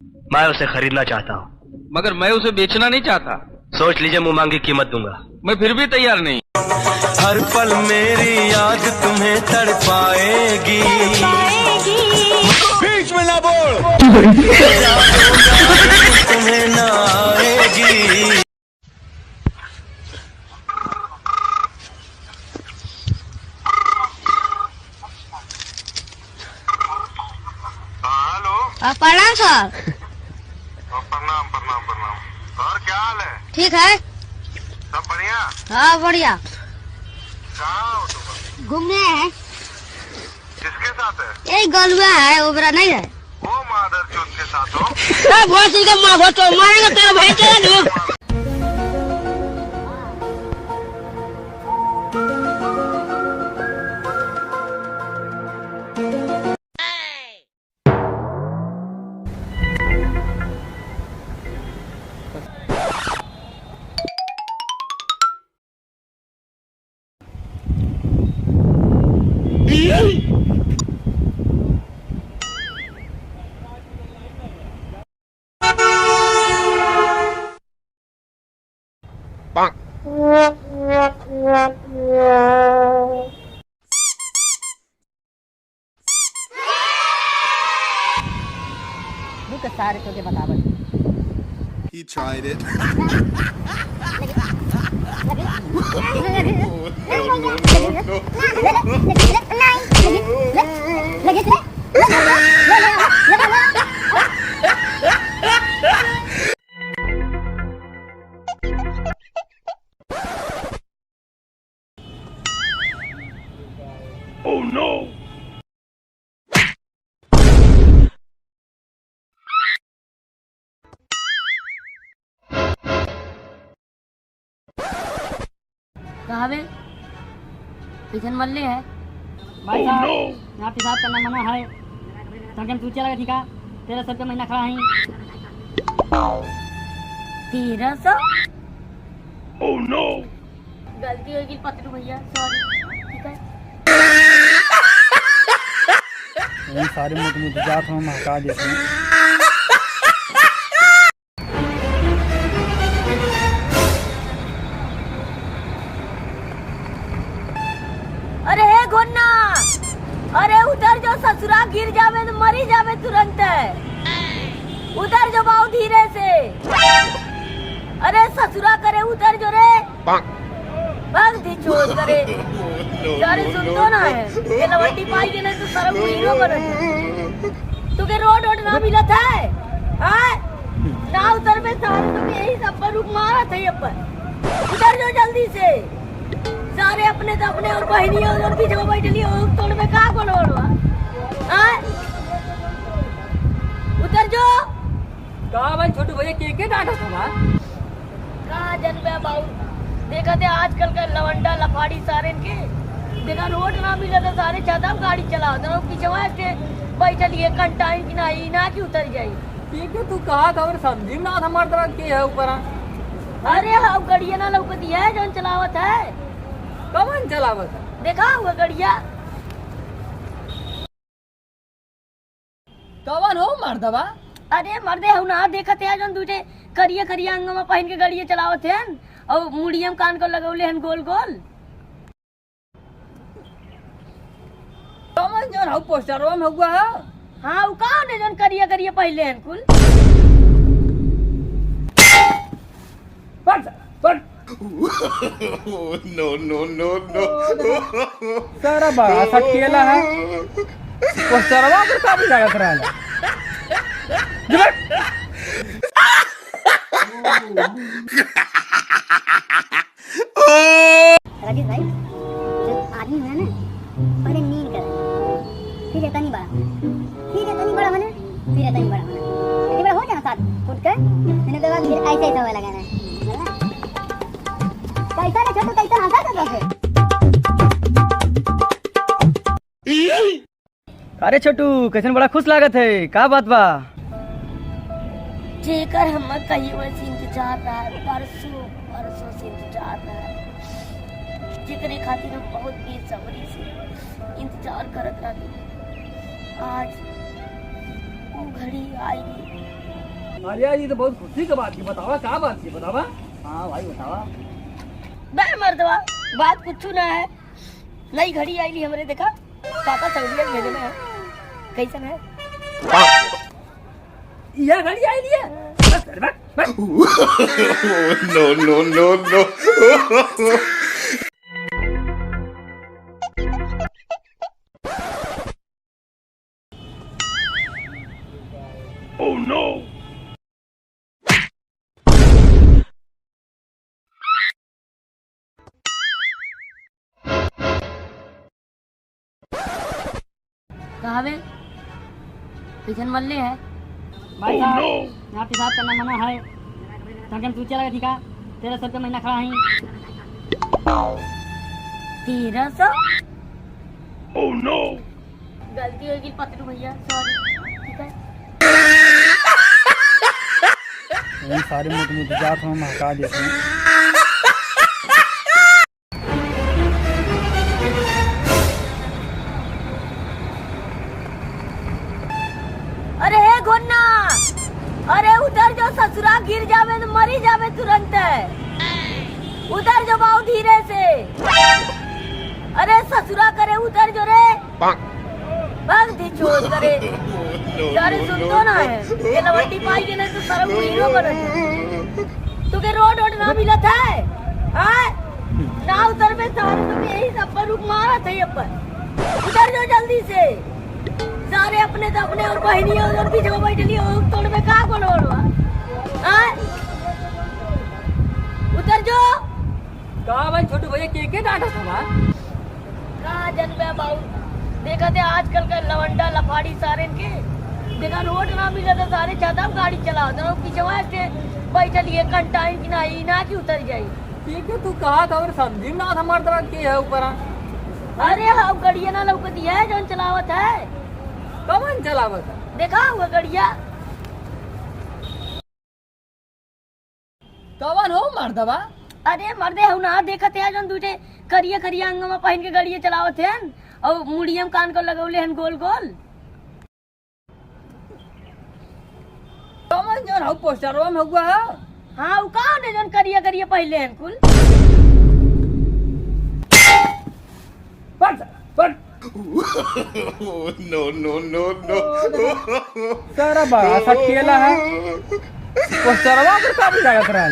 मैं उसे खरीदना चाहता हूँ, मगर मैं उसे बेचना नहीं चाहता। सोच लीजिए, मुंह मांगी कीमत दूंगा। मैं फिर भी तैयार नहीं। हर पल मेरी याद तुम्हें तड़पाएगी। बीच में ना बोल। तुम्हें ना आएगी। हेलो। प्रणाम सर। प्रणाम प्रणाम प्रणाम। और क्या हाल है? ठीक है। सब बढ़िया? हाँ बढ़िया। कहाँ हो तुम? घूमने हैं। किसके साथ है? यही गलुआ है, ओबरा नहीं है। वो मादर चौथ के साथ हो? भोसड़ी के माँ भोसो मारेंगे तेरा भाई चला दो। सारे तो के बतावत। He tried it. Oh no! कहाँ बे? किचन मल्ले है। भाई साहब, यहाँ पेशाब करना मना है। तंगन तू चला ठीक है? 1300 रुपये महीना खड़ा है। 1300? Oh no! गलती होगी पतलू भैया, सॉरी। ठीक है? यही सारे मोटे मोटे जात हम हटा देते हैं। अरे हे घोन्ना, अरे उधर जो ससुरा गिर जावे तो मरी जावे तुरंत। उधर जो बाऊ धीरे से। अरे ससुरा करे उधर जो रे। भाग दी छोड़ करे। सारे सुनतो ना है। ये लवंडी पाई के नहीं तो सारा हीरो बने। तू के रोड ना मिलत है? हाँ? ना उधर में सारे तो यही सब पर रुक मारा था ये पर। उधर जो जल्दी से। सारे अपने तो अपने और बहनियों और पीछे बैठे लिए तोड़ में कहाँ को लोड़वा? हाँ? उधर जो। कहाँ भाई छोटू भैया के डांटा था ना? कहाँ जनबे बाबू? देखा थे आजकल का लवंडा लफाड़ी सारे इनके। देखा रोड ना मिले तो सारे छाता गाड़ी चलाओ तो पीछे के बैठे लिए घंटा की ना की उतर जाये। ठीक है, तू कहा खबर समझी ना हमारे तरह के है ऊपर। अरे हाँ गड़िया ना लौकती है जो चलावत है। कौन चलावत है? देखा हुआ गड़िया। कौन हो मर्दवा? अरे मर्दे हूँ ना देखते हैं जो दूसरे करिया करिया अंग में पहन के गड़िया चलावत है और मुड़ियम कान को लगौले हैं गोल गोल। कौन जो हो पोस्टरवा में हुआ है? हाँ वो कौन है जो करिया करिया पहले हैं कुल। No, no, no, no. सारा बड़ा सा केला है। पोस्टरवा पर काफी जगह करा है। राजेश भाई, जब आदमी है ना पहले नींद करे, फिर इतना बड़ा, फिर इतना बड़ा होना, फिर इतना बड़ा होना, इतना बड़ा हो जाना साथ फुट कर, मैंने तो फिर ऐसे ऐसा हुआ लगाना है। कैसा रे छोटू, कैसा हंसा था फिर? अरे छोटू कैसे बड़ा खुश लागत है, का बात बा? जेकर हम कहीं वैसे इंतजार रहा है, परसों से इंतजार रहा है, जेकरे खातिर हम बहुत बेसब्री से इंतजार करत रही। आज वो घड़ी आई अरे यार ये तो बहुत खुशी की बात की, बतावा क्या बात की, बतावा। हाँ भाई बतावा। बे मर्दवा, बात कुछ ना है। नई घड़ी आई ली हमरे, देखा पापा सहूलियत भेजे में है। कैसन है? यह घड़ी आई ली है। No, no, no, no. Oh no! कहाँ बे? पिछन मल्ले है। भाई Oh साहब, no! यहाँ पेशाब करना मना है। तंगन तू चला ठीक है, 1300 रुपये महीना खड़ा है। 1300? Oh no! गलती होगी पतलू भैया, सॉरी। ठीक है। ये सारे मोटे मोटे जात हम हटा देते हैं। अरे हे घोन्ना, अरे उधर जो ससुरा गिर जावे तो मरी जावे तुरंत। उधर जो बाऊ धीरे से। अरे ससुरा करे उधर जो रे। भाग दी छोड़ करे। सारे सुन तो ना है। ये लवंडी पाई के नहीं तो सरम हीरो बने। तू के रोड ना मिला था? हाँ? ना उधर में सारे तो यही सब पर रुक मारा था ये पर। उधर जो जल्दी से। सारे अपने तो अपने और बहनियां उधर पीछे को बैठ ली, तोड़ में कहाँ को लोड़वा? हाँ? उधर जो। कहा भाई छोटू भैया के डांटा था? कहाँ जन्मे बाबू? देखा थे आजकल का लवंडा लफाड़ी सारे के। देखा रोड ना मिला तो सारे ज्यादा गाड़ी चलाओ तो पीछे के बैठल ये कंटाइन की नहीं ना की उतर जाई। ठीक है, तू कहा था और समझी ना था मर्दवा के है ऊपर। अरे हाँ गड़िया ना लौकती है जो चलावत है। कौन चलावत है? देखा हुआ गड़िया। कौन हो मर्दवा? अरे मर्दे हूँ ना, देखते हैं जो दूठे करिया करिया अंग में पहन के गड़िया चलावत है और मुड़ियम कान को लगौले हैं गोल गोल। कौन जो हो पोस्टरवा में हुआ है? हाँ वो कौन है जो करिया करिया पहले हैं कुल? No, no, no, no. सारा बड़ा सा केला है। पोस्टरवा पर काफी लागत रहा है।